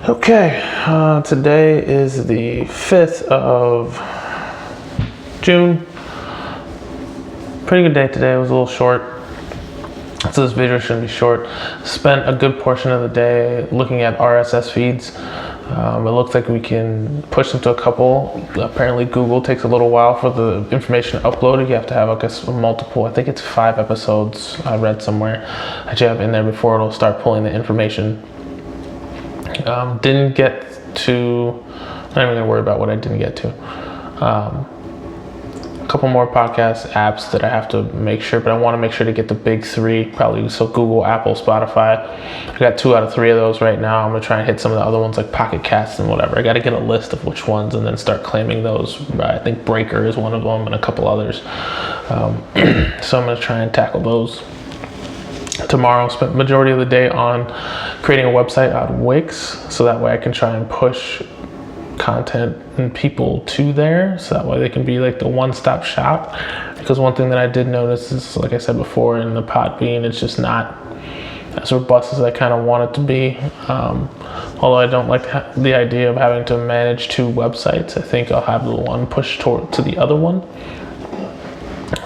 Okay, today is the 5th of June. Pretty good day today. It was a little short, so this video shouldn't be short. Spent a good portion of the day looking at RSS feeds. It looks like we can push them to a couple. Apparently Google takes a little while for the information uploaded. You have to have, I guess, multiple, I think it's 5 episodes I read somewhere that you have in there before it'll start pulling the information. Didn't get to, I'm not even gonna worry about what I didn't get to. A couple more podcast apps that I have to make sure, but I want to make sure to get the big 3, probably, so Google, Apple, Spotify. I got 2 out of 3 of those right now. I'm gonna try and hit some of the other ones like Pocket Casts and whatever. I got to get a list of which ones and then start claiming those. I think Breaker is one of them and a couple others. So I'm gonna try and tackle those tomorrow. Spent the majority of the day on creating a website on Wix, so that way I can try and push content and people to there, so that way they can be like the one-stop shop. Because one thing that I did notice is, like I said before, in the Podbean, it's just not as robust as I kind of want it to be. Although I don't like the idea of having to manage 2 websites, I think I'll have the one push to the other one.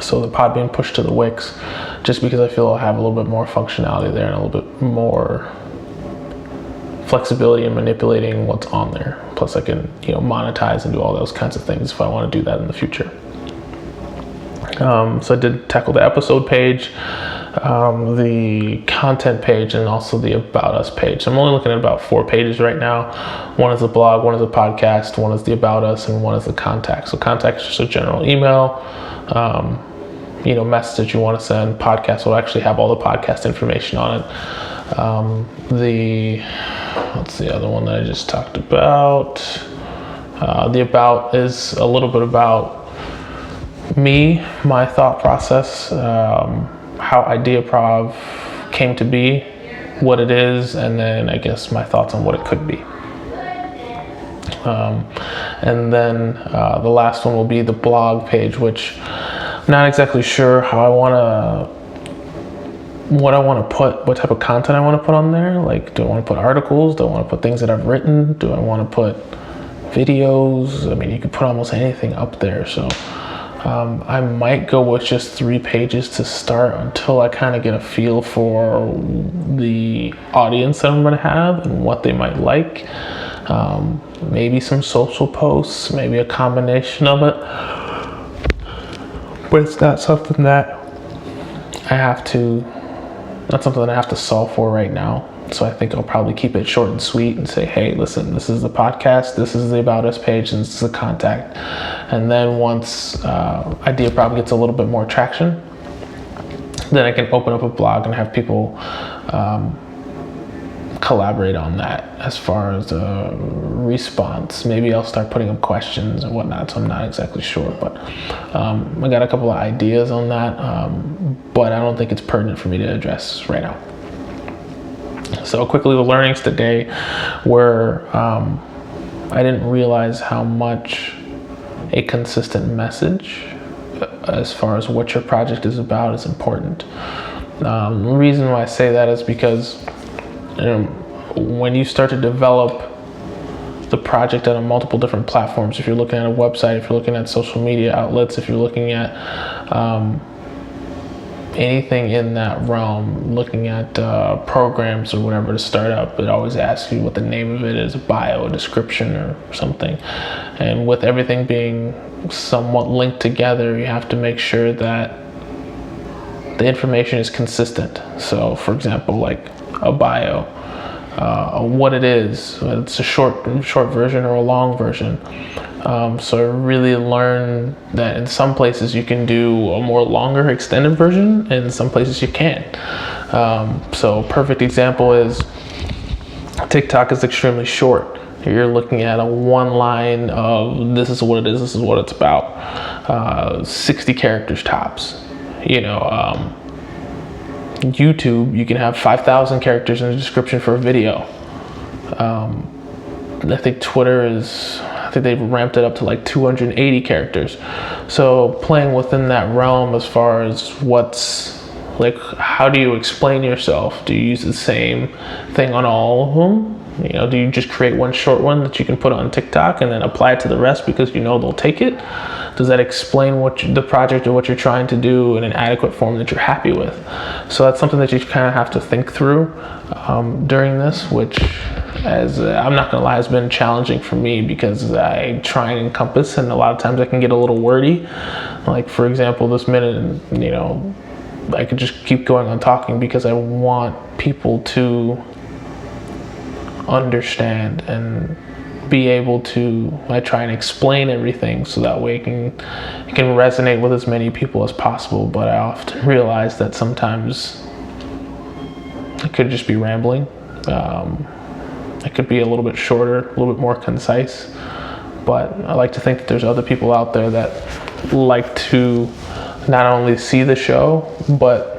So the Podbean pushed to the Wix, just because I feel I'll have a little bit more functionality there and a little bit more flexibility in manipulating what's on there. Plus I can, monetize and do all those kinds of things if I want to do that in the future. So I did tackle the episode page, the content page, and also the About Us page. So I'm only looking at about 4 pages right now. One is the blog, one is a podcast, one is the About Us, and one is the contact. So contact is just a general email, message that you want to send. Podcast will actually have all the podcast information on it. What's the other one that I just talked about? The About is a little bit about me, my thought process, how Ideaprov came to be, what it is, and then I guess my thoughts on what it could be. And then the last one will be the blog page, which I'm not exactly sure what I want to put, what type of content I want to put on there. Like, do I want to put articles? Do I want to put things that I've written? Do I want to put videos? I mean, you could put almost anything up there. So I might go with just 3 pages to start until I kind of get a feel for the audience that I'm going to have and what they might like. Maybe some social posts, maybe a combination of it. But it's not something that I have to solve for right now. So I think I'll probably keep it short and sweet and say, hey, listen, this is the podcast, this is the About Us page, and this is the contact. And then once Ideaprov gets a little bit more traction, then I can open up a blog and have people collaborate on that as far as a response. Maybe I'll start putting up questions and whatnot, so I'm not exactly sure, but I got a couple of ideas on that, but I don't think it's pertinent for me to address right now. So quickly, the learnings today were I didn't realize how much a consistent message as far as what your project is about is important. The reason why I say that is because when you start to develop the project on multiple different platforms, if you're looking at a website, if you're looking at social media outlets, if you're looking at anything in that realm, looking at programs or whatever to start up, it always asks you what the name of it is, a bio, a description, or something. And with everything being somewhat linked together, you have to make sure that the information is consistent. So for example, like a bio, what it is, it's a short version or a long version. So I really learned that in some places you can do a more longer extended version, and in some places you can't. So perfect example is TikTok is extremely short. You're looking at a one line of this is what it is, this is what it's about, 60 characters tops. YouTube, you can have 5,000 characters in the description for a video. I think they've ramped it up to like 280 characters. So playing within that realm as far as how do you explain yourself? Do you use the same thing on all of them? You know, do you just create one short one that you can put on TikTok and then apply it to the rest because you know they'll take it? Does that explain the project or what you're trying to do in an adequate form that you're happy with? So that's something that you kind of have to think through during this, which, as I'm not gonna lie, has been challenging for me because I try and encompass, and a lot of times I can get a little wordy. Like, for example, this minute, you know, I could just keep going on talking because I want people to understand and be able to, I try and explain everything so that way it can resonate with as many people as possible. But I often realize that sometimes it could just be rambling. It could be a little bit shorter, a little bit more concise. But I like to think that there's other people out there that like to not only see the show, but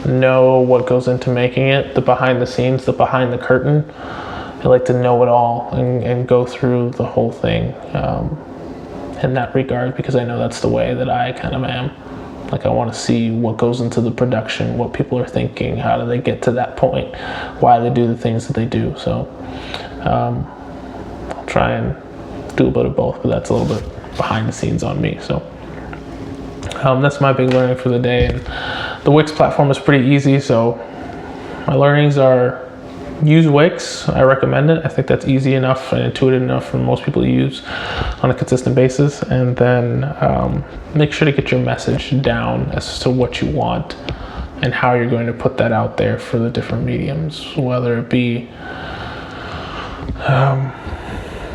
know what goes into making it, the behind the scenes, the behind the curtain. I like to know it all and go through the whole thing in that regard, because I know that's the way that I kind of am. Like, I want to see what goes into the production, what people are thinking, how do they get to that point, why they do the things that they do. So I'll try and do a bit of both, but that's a little bit behind the scenes on me. So that's my big learning for the day. And the Wix platform is pretty easy, so my learnings are: use Wix. I recommend it. I think that's easy enough and intuitive enough for most people to use on a consistent basis. And then make sure to get your message down as to what you want and how you're going to put that out there for the different mediums, whether it be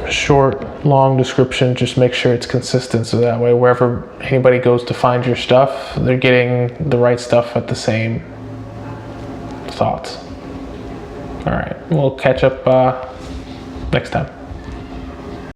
short, long description. Just make sure it's consistent, so that way wherever anybody goes to find your stuff, they're getting the right stuff at the same thoughts. All right, we'll catch up next time.